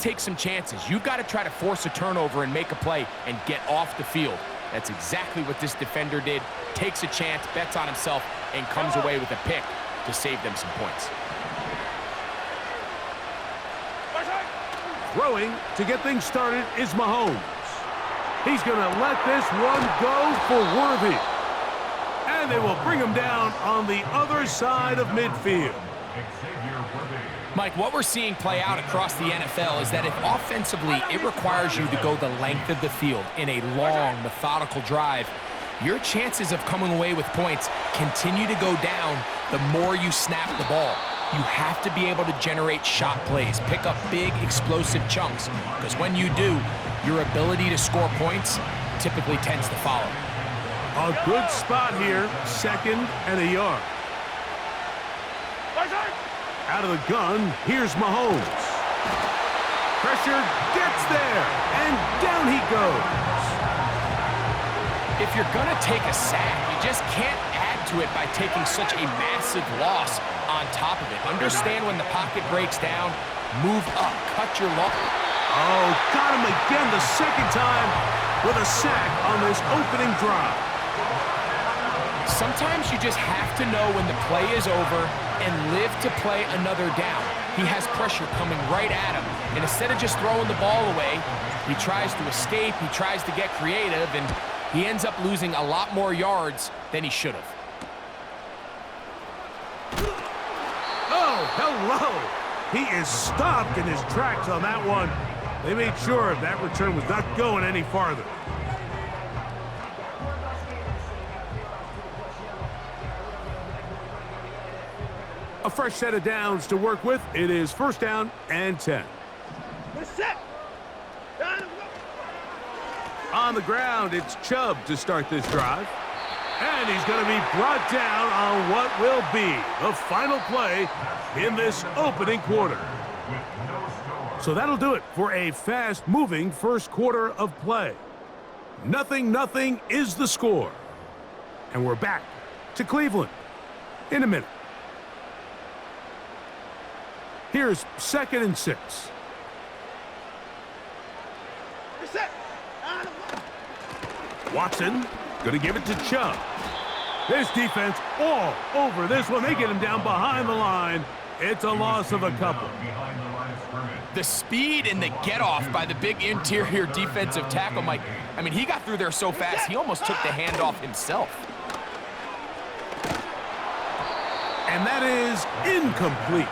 take some chances. You've got to try to force a turnover and make a play and get off the field. That's exactly what this defender did. Takes a chance, bets on himself, and comes away with a pick to save them some points. Throwing to get things started is Mahomes. He's going to let this one go for Worthy. And they will bring him down on the other side of midfield. Mike, what we're seeing play out across the NFL is that if offensively it requires you to go the length of the field in a long, methodical drive, your chances of coming away with points continue to go down the more you snap the ball. You have to be able to generate shot plays, pick up big, explosive chunks, because when you do, your ability to score points typically tends to follow. A good spot here, 2nd and a yard. Out of the gun, here's Mahomes. Pressure gets there, and down he goes. If you're going to take a sack, you just can't add to it by taking such a massive loss on top of it. Understand when the pocket breaks down, move up, cut your loss. Oh, got him again the 2nd time with a sack on this opening drive. Sometimes you just have to know when the play is over and live to play another down. He has pressure coming right at him, and instead of just throwing the ball away, he tries to escape, he tries to get creative, and he ends up losing a lot more yards than he should have. Oh, hello! He is stopped in his tracks on that one. They made sure that return was not going any farther. A fresh set of downs to work with. It is 1st down and 10. On the ground, it's Chubb to start this drive. And he's going to be brought down on what will be the final play in this opening quarter. So that'll do it for a fast-moving first quarter of play. 0-0 is the score. And we're back to Cleveland in a minute. Here's 2nd and 6. Watson going to give it to Chubb. This defense all over this one. They get him down behind the line. It's a loss of a couple. The speed and the get-off by the big interior defensive tackle, Mike. I mean, he got through there so fast, he almost took the handoff himself. And that is incomplete.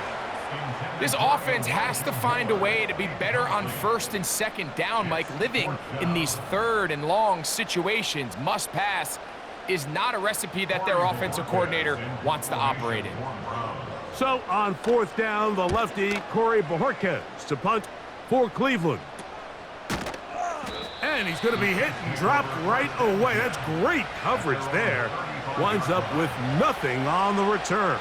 This offense has to find a way to be better on 1st and 2nd down, Mike. Living in these 3rd and long situations, must pass, is not a recipe that their offensive coordinator wants to operate in. So on 4th down, the lefty, Corey Bojorquez to punt for Cleveland. And he's going to be hit and dropped right away. That's great coverage there. Winds up with nothing on the return.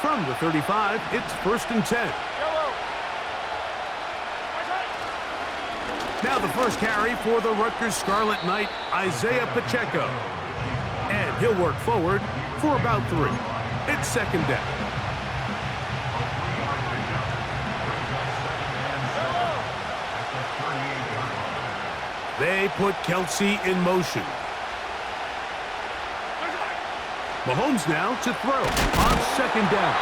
From the 35, it's 1st and 10. Now the first carry for the Rutgers Scarlet Knight, Isaiah Pacheco. And he'll work forward for about 3. It's 2nd down. They put Kelsey in motion. Mahomes now to throw on 2nd down.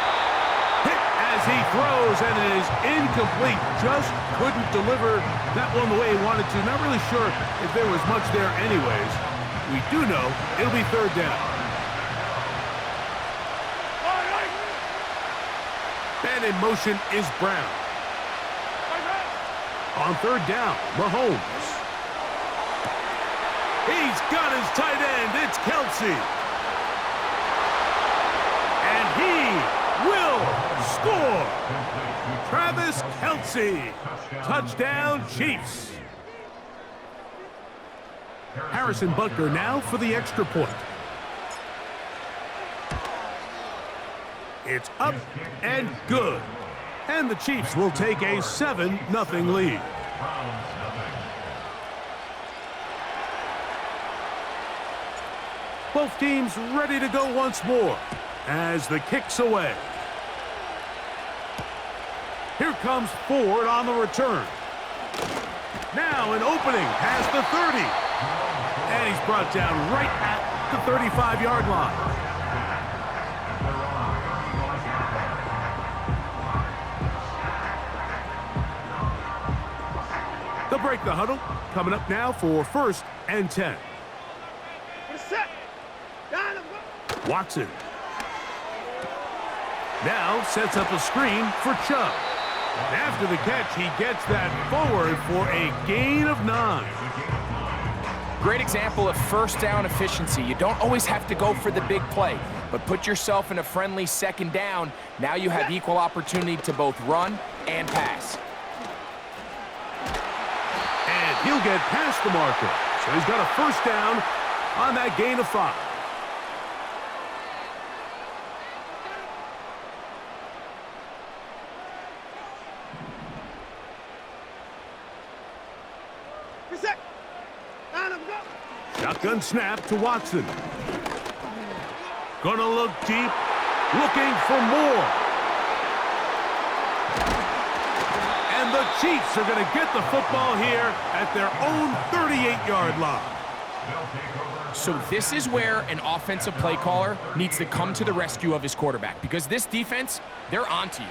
Hit as he throws, and it is incomplete. Just couldn't deliver that one the way he wanted to. Not really sure if there was much there anyways. We do know it'll be 3rd down. And in motion is Brown. On 3rd down, Mahomes. He's got his tight end. It's Kelsey. And he will score. Travis Kelsey. Touchdown, Chiefs. Harrison Butker now for the extra point. It's up and good. And the Chiefs will take a 7-0 lead. Both teams ready to go once more as the kick's away. Here comes Ford on the return. Now an opening past the 30. And he's brought down right at the 35-yard line. They'll break the huddle. Coming up now for 1st and 10. Watson. Now sets up a screen for Chubb. After the catch, he gets that forward for a gain of 9. Great example of first down efficiency. You don't always have to go for the big play, but put yourself in a friendly 2nd down. Now you have equal opportunity to both run and pass. And he'll get past the marker. So he's got a 1st down on that gain of 5. Shotgun snap to Watson. Gonna look deep, looking for more. And the Chiefs are gonna get the football here at their own 38-yard line. So this is where an offensive play caller needs to come to the rescue of his quarterback, because this defense, they're onto you.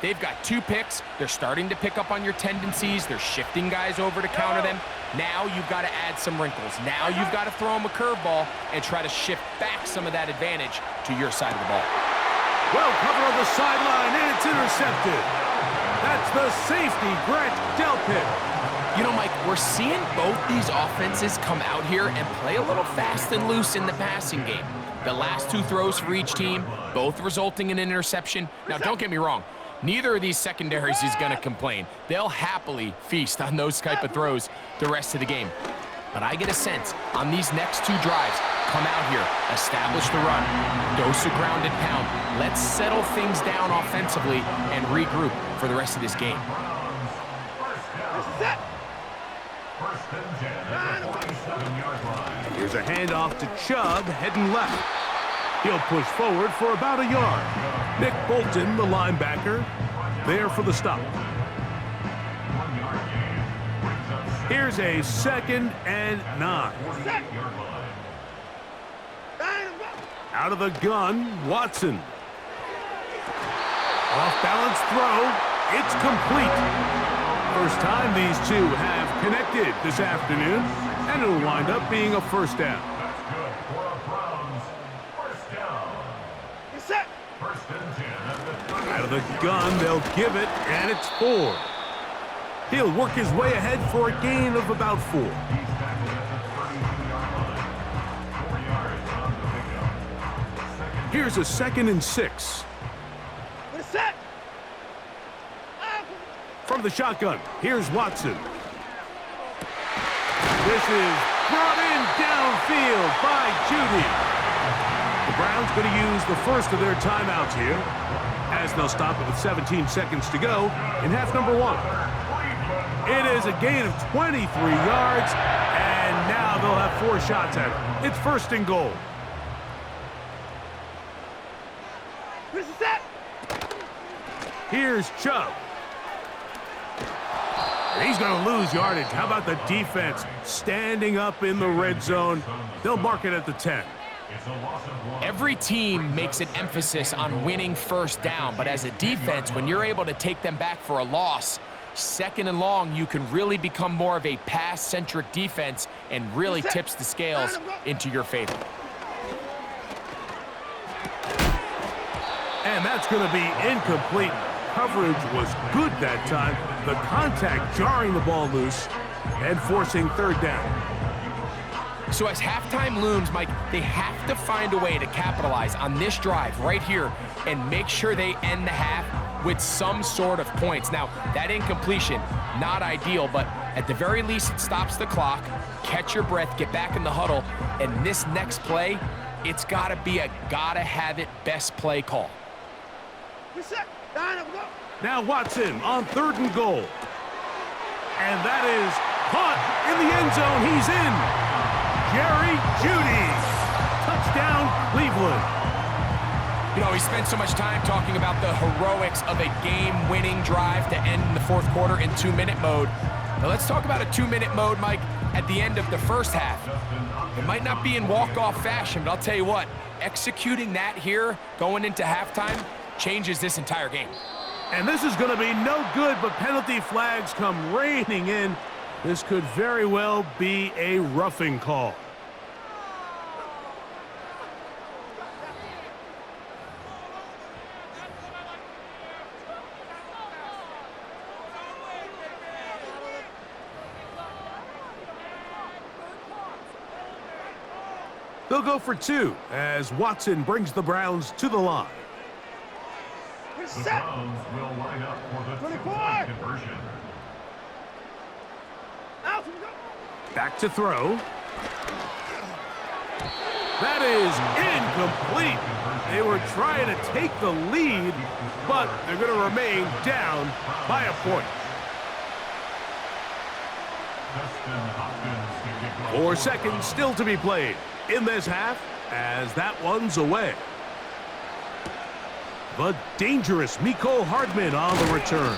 They've got 2 picks. They're starting to pick up on your tendencies. They're shifting guys over to counter them. Now you've got to add some wrinkles. Now you've got to throw them a curveball and try to shift back some of that advantage to your side of the ball. Well covered on the sideline, and it's intercepted. That's the safety, Grant Delpit. You know, Mike, we're seeing both these offenses come out here and play a little fast and loose in the passing game. The last 2 throws for each team, both resulting in an interception. Now, don't get me wrong. Neither of these secondaries is going to complain. They'll happily feast on those type of throws the rest of the game. But I get a sense on these next 2 drives, come out here, establish the run, dose of ground and pound. Let's settle things down offensively and regroup for the rest of this game. Here's a handoff to Chubb, heading left. He'll push forward for about a yard. Nick Bolton, the linebacker, there for the stop. Here's a 2nd and 9. Out of the gun, Watson. Off-balance throw. It's complete. First time these 2 have connected this afternoon, and it'll wind up being a 1st down. Out of the gun, they'll give it, and it's 4. He'll work his way ahead for a gain of about 4. Here's a 2nd and 6. From the shotgun, here's Watson. This is brought in downfield by Judy. The Browns going to use the first of their timeouts here, as they'll stop it with 17 seconds to go in half number 1. It is a gain of 23 yards, and now they'll have 4 shots at it. It's 1st and goal. Here's Chubb. And he's going to lose yardage. How about the defense standing up in the red zone? They'll mark it at the 10. Every team makes an emphasis on winning 1st down, but as a defense, when you're able to take them back for a loss, 2nd and long, you can really become more of a pass-centric defense and really tips the scales into your favor. And that's going to be incomplete. Coverage was good that time. The contact jarring the ball loose and forcing 3rd down. So as halftime looms, Mike, they have to find a way to capitalize on this drive right here and make sure they end the half with some sort of points. Now, that incompletion, not ideal, but at the very least, it stops the clock. Catch your breath, get back in the huddle, and this next play, it's got to be a gotta-have-it best play call. Now Watson on 3rd and goal. And that is caught in the end zone. He's in. Jerry Jeudy. Touchdown, Cleveland. You know, we spent so much time talking about the heroics of a game-winning drive to end in the fourth quarter in 2-minute mode. Now let's talk about a 2-minute mode, Mike, at the end of the first half. It might not be in walk-off fashion, but I'll tell you what, executing that here going into halftime changes this entire game. And this is going to be no good, but penalty flags come raining in. This could very well be a roughing call. They'll go for 2 as Watson brings the Browns to the line. The Browns will line up for the 2-point conversion. Back to throw. That is incomplete. They were trying to take the lead, but they're going to remain down by a point. 4 seconds still to be played in this half as that one's away. The dangerous Mecole Hardman on the return.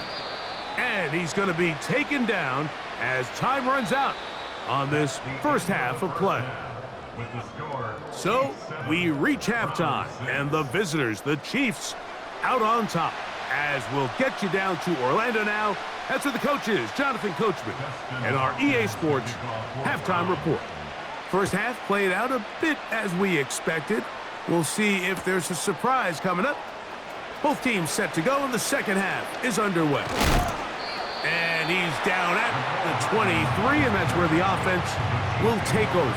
And he's going to be taken down as time runs out on this first half of play. So we reach halftime, and the visitors, the Chiefs, out on top. As we'll get you down to Orlando now. That's where the coach is, Jonathan Coachman, and our EA Sports halftime report. First half played out a bit as we expected. We'll see if there's a surprise coming up. Both teams set to go, and the second half is underway. And he's down at the 23, and that's where the offense will take over.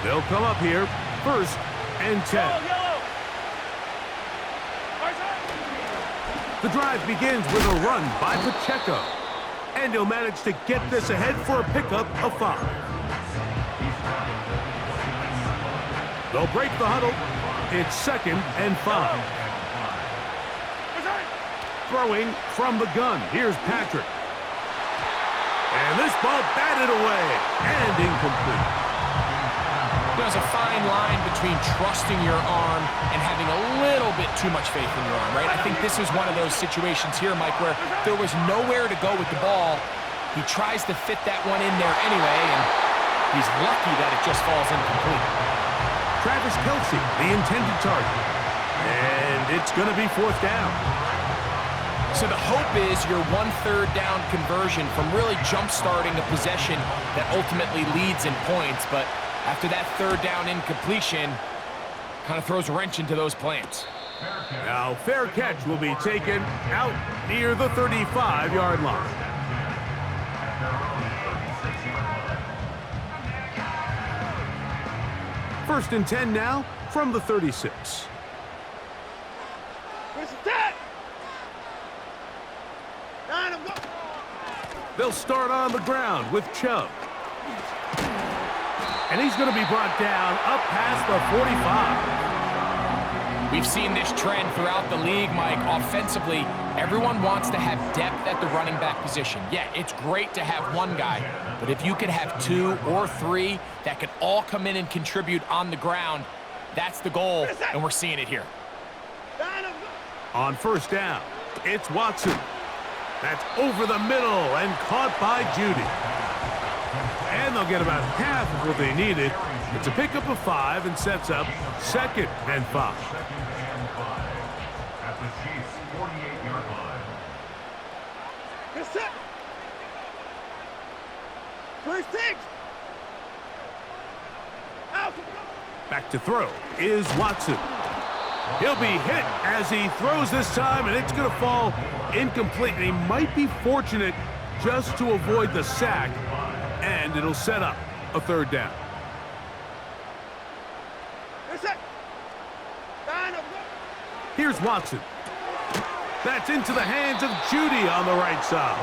They'll come up here, 1st and 10. The drive begins with a run by Pacheco. And he'll manage to get this ahead for a pickup of 5. They'll break the huddle. It's 2nd and 5. Throwing from the gun. Here's Patrick. And this ball batted away and incomplete. There's a fine line between trusting your arm and having a little bit too much faith in your arm, right? I think this is one of those situations here, Mike, where there was nowhere to go with the ball. He tries to fit that one in there anyway, and he's lucky that it just falls incomplete. Travis Kelce, the intended target. And it's going to be 4th down. So the hope is your 1/3 down conversion from really jump-starting a possession that ultimately leads in points, but after that 3rd down incompletion, kind of throws a wrench into those plans. Now, fair catch will be taken out near the 35-yard line. First and 10 now from the 36. They'll start on the ground with Chubb. And he's going to be brought down up past the 45. We've seen this trend throughout the league, Mike. Offensively, everyone wants to have depth at the running back position. Yeah, it's great to have one guy, but if you could have 2 or 3 that could all come in and contribute on the ground, that's the goal, and we're seeing it here. On 1st down, it's Watson. That's over the middle and caught by Judy. And they'll get about half of what they needed. It's a pickup of 5 and sets up 2nd and 5. At the Chiefs' 48-yard line. Back to throw is Watson. He'll be hit as he throws this time, and it's going to fall incomplete. And he might be fortunate just to avoid the sack, and it'll set up a 3rd down. Here's Watson. That's into the hands of Judy on the right side.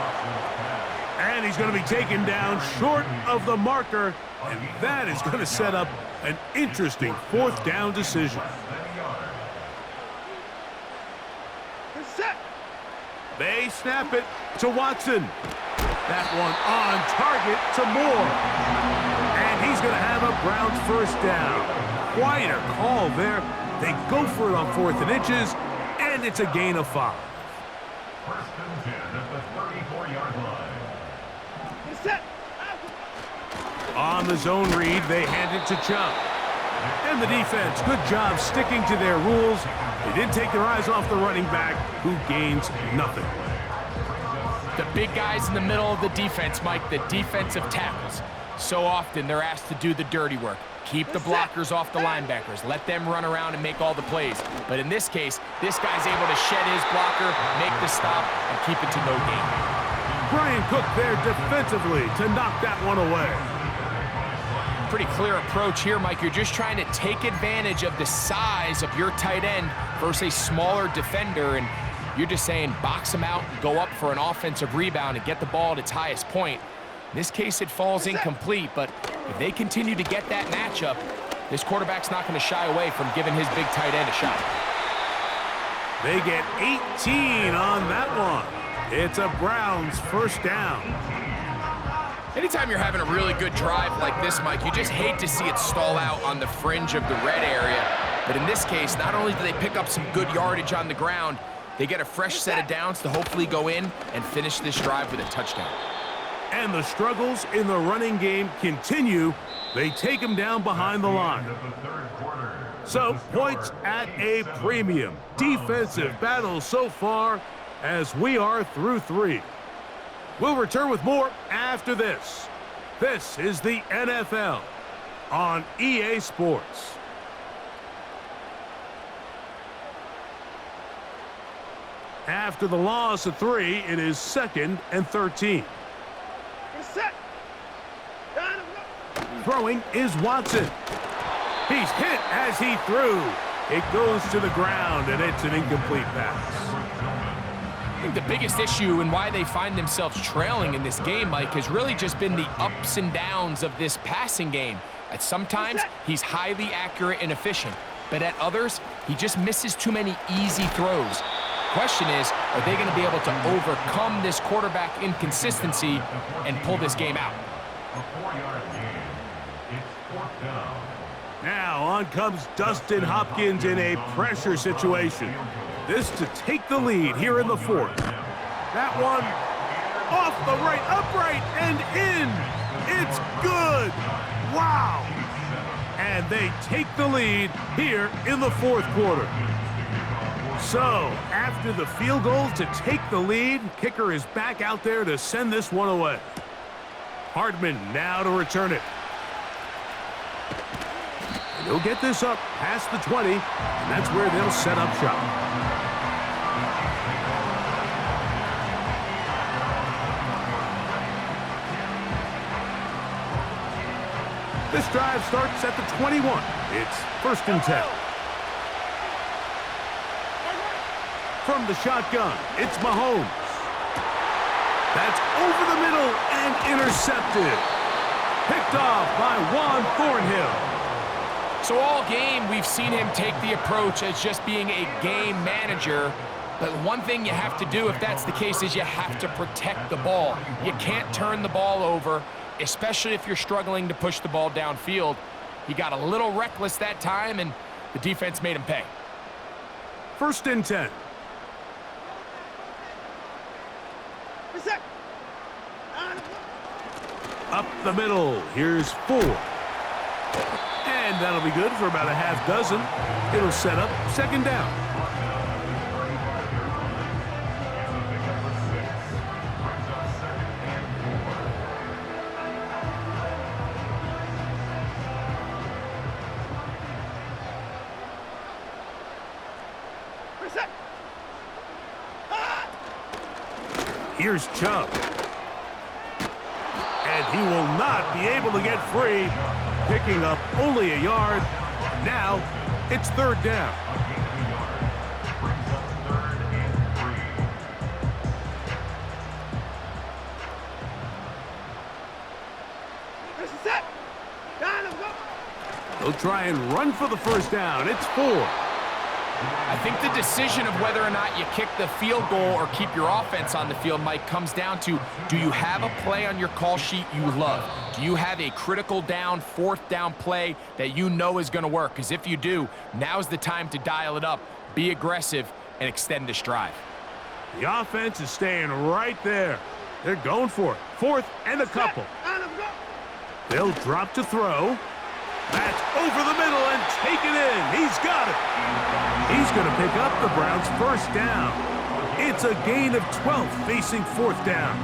And he's going to be taken down short of the marker, and that is going to set up an interesting 4th down decision. They snap it to Watson. That one on target to Moore. And he's going to have a Browns first down. Quite a call there. They go for it on 4th and inches, and it's a gain of 5. First and 10 at the 34-yard line. Set. On the zone read, they hand it to Chubb. And the defense, good job sticking to their rules. They didn't take their eyes off the running back, who gains nothing. The big guys in the middle of the defense, Mike, the defensive tackles. So often they're asked to do the dirty work. Keep the blockers off the linebackers. Let them run around and make all the plays. But in this case, this guy's able to shed his blocker, make the stop, and keep it to no gain. Brian Cook there defensively to knock that one away. Pretty clear approach here, Mike. You're just trying to take advantage of the size of your tight end versus a smaller defender, and you're just saying box him out, go up for an offensive rebound, and get the ball at its highest point. In this case, it falls incomplete, but if they continue to get that matchup, this quarterback's not going to shy away from giving his big tight end a shot. They get 18 on that one. It's a Browns first down. Anytime you're having a really good drive like this, Mike, you just hate to see it stall out on the fringe of the red area. But in this case, not only do they pick up some good yardage on the ground, they get a fresh set of downs to hopefully go in and finish this drive with a touchdown. And the struggles in the running game continue. They take him down behind the line. So, points at a premium. Defensive battle so far as we are through 3. We'll return with more after this. This is the NFL on EA Sports. After the loss of 3, it is 2nd and 13. Set. Throwing is Watson. He's hit as he threw. It goes to the ground, and it's an incomplete pass. I think the biggest issue and why they find themselves trailing in this game, Mike, has really just been the ups and downs of this passing game. At sometimes, he's highly accurate and efficient, but at others, he just misses too many easy throws. Question is, are they going to be able to overcome this quarterback inconsistency and pull this game out? A 4-yard gain. It's 4th down. Now on comes Dustin Hopkins in a pressure situation. This to take the lead here in the 4th. That one off the right, upright, and in. It's good. Wow. And they take the lead here in the 4th quarter. So, after the field goal to take the lead, kicker is back out there to send this one away. Hardman now to return it. And he'll get this up past the 20, and that's where they'll set up shop. This drive starts at the 21. It's 1st and 10. From the shotgun, it's Mahomes. That's over the middle and intercepted. Picked off by Juan Thornhill. So all game, we've seen him take the approach as just being a game manager. But one thing you have to do if that's the case is you have to protect the ball. You can't turn the ball over, especially if you're struggling to push the ball downfield. He got a little reckless that time, and the defense made him pay. 1st and 10. Up the middle, here's 4. And that'll be good for about a half dozen. It'll set up 2nd down. Here's Chubb. And he will not be able to get free. Picking up only a yard. Now, it's 3rd down. They'll try and run for the 1st down. It's 4. I think the decision of whether or not you kick the field goal or keep your offense on the field, Mike, comes down to, do you have a play on your call sheet you love? Do you have a critical down, fourth down play that you know is going to work? Because if you do, now's the time to dial it up, be aggressive, and extend this drive. The offense is staying right there. They're going for it. Fourth and a couple. They'll drop to throw. That's over the middle and take it in. He's got it. He's going to pick up the Browns' first down. It's a gain of 12 facing fourth down.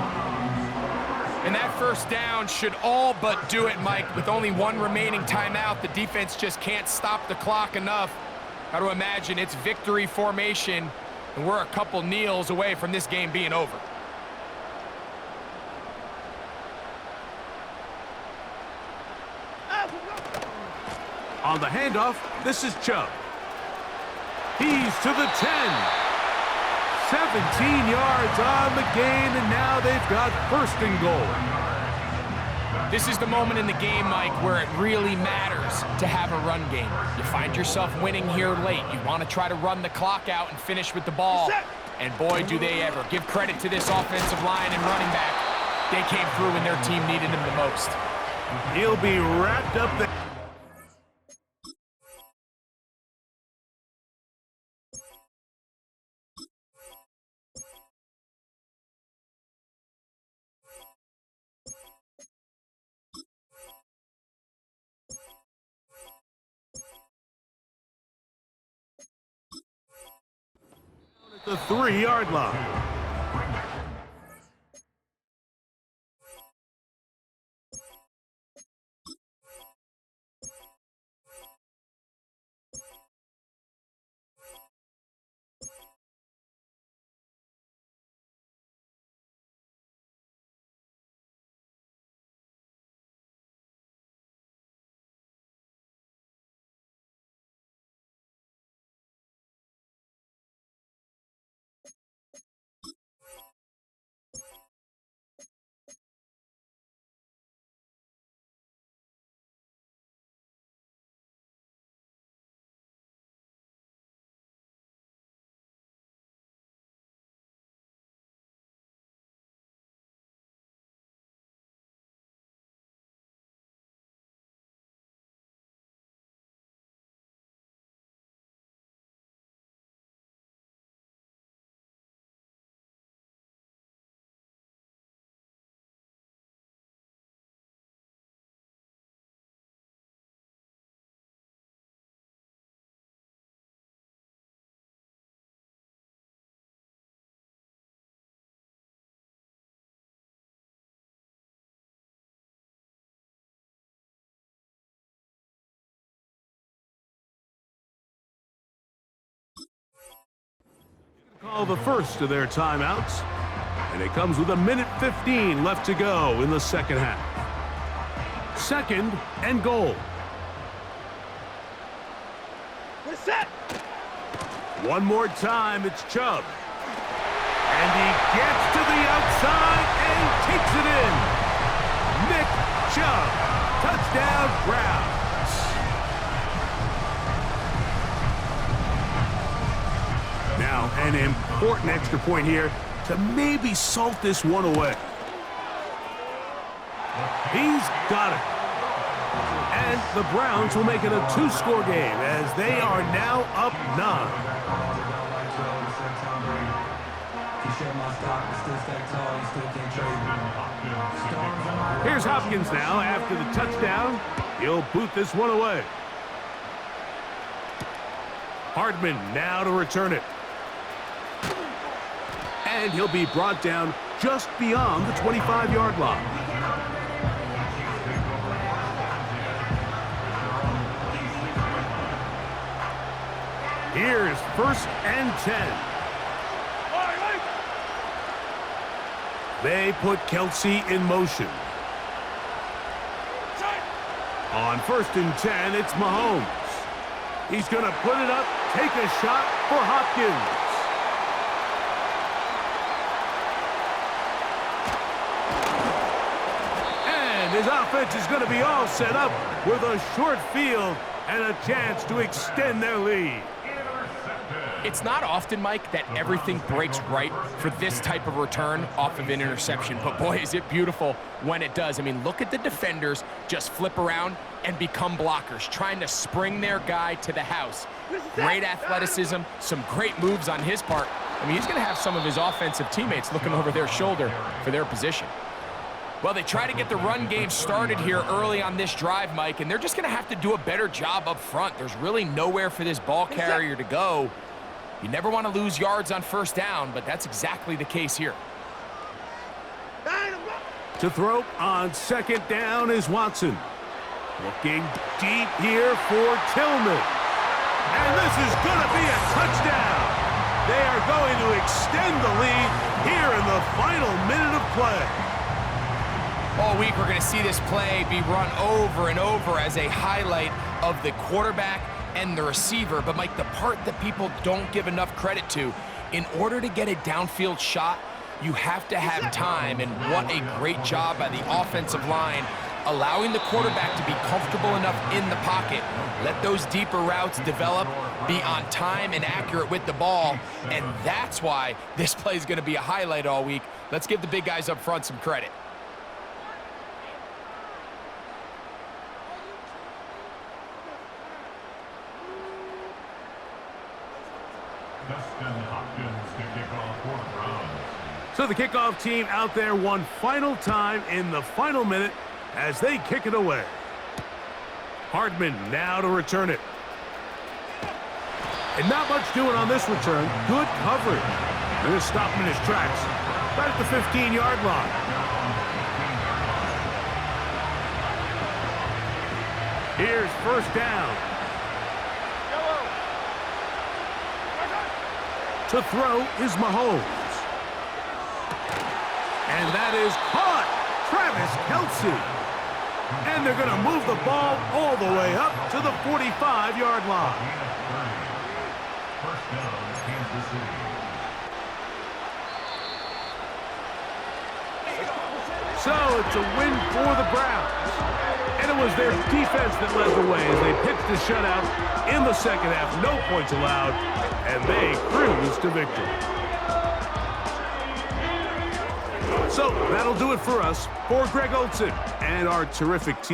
And that first down should all but do it, Mike. With only one remaining timeout, the defense just can't stop the clock enough. Got to imagine it's victory formation, and we're a couple kneels away from this game being over. On the handoff, this is Chubb. He's to the 10. 17 yards on the gain, and now they've got first and goal. This is the moment in the game, Mike, where it really matters to have a run game. You find yourself winning here late. You want to try to run the clock out and finish with the ball. And boy, do they ever. Give credit to this offensive line and running back. They came through when their team needed them the most. He'll be wrapped up there. The 3-yard line. Call the first of their timeouts, and it comes with 1:15 left to go in the second half. Second and goal. We're set. One more time, it's Chubb. And he gets to the outside and takes it in. Nick Chubb, touchdown Browns. Now, an important extra point here to maybe salt this one away. He's got it. And the Browns will make it a 2-score game as they are now up 9. Here's Hopkins now after the touchdown. He'll boot this one away. Hardman now to return it. And he'll be brought down just beyond the 25-yard line. Here's first and 10. They put Kelsey in motion. On first and 10, it's Mahomes. He's going to put it up, take a shot for Hopkins. His offense is going to be all set up with a short field and a chance to extend their lead. It's not often, Mike, that everything breaks right for this type of return off of an interception. But, boy, is it beautiful when it does. I mean, look at the defenders just flip around and become blockers, trying to spring their guy to the house. Great athleticism, some great moves on his part. I mean, he's going to have some of his offensive teammates looking over their shoulder for their position. Well, they try to get the run game started here early on this drive, Mike, and they're just going to have to do a better job up front. There's really nowhere for this ball carrier to go. You never want to lose yards on first down, but that's exactly the case here. To throw on second down is Watson. Looking deep here for Tillman. And this is going to be a touchdown. They are going to extend the lead here in the final minute of play. All week, we're going to see this play be run over and over as a highlight of the quarterback and the receiver. But, Mike, the part that people don't give enough credit to, in order to get a downfield shot, you have to have time. And what a great job by the offensive line, allowing the quarterback to be comfortable enough in the pocket, let those deeper routes develop, be on time and accurate with the ball. And that's why this play is going to be a highlight all week. Let's give the big guys up front some credit. So the kickoff team out there one final time in the final minute as they kick it away. Hardman now to return it. And not much doing on this return. Good coverage. They're going to stop him in his tracks right at the 15-yard line. Here's first down. To throw is Mahomes. And that is caught. Travis Kelce. And they're going to move the ball all the way up to the 45-yard line. First down, Kansas City. So it's a win for the Browns. And it was their defense that led the way as they pitched the shutout in the second half. No points allowed, and they cruised to victory. So that'll do it for us. For Greg Olson and our terrific team.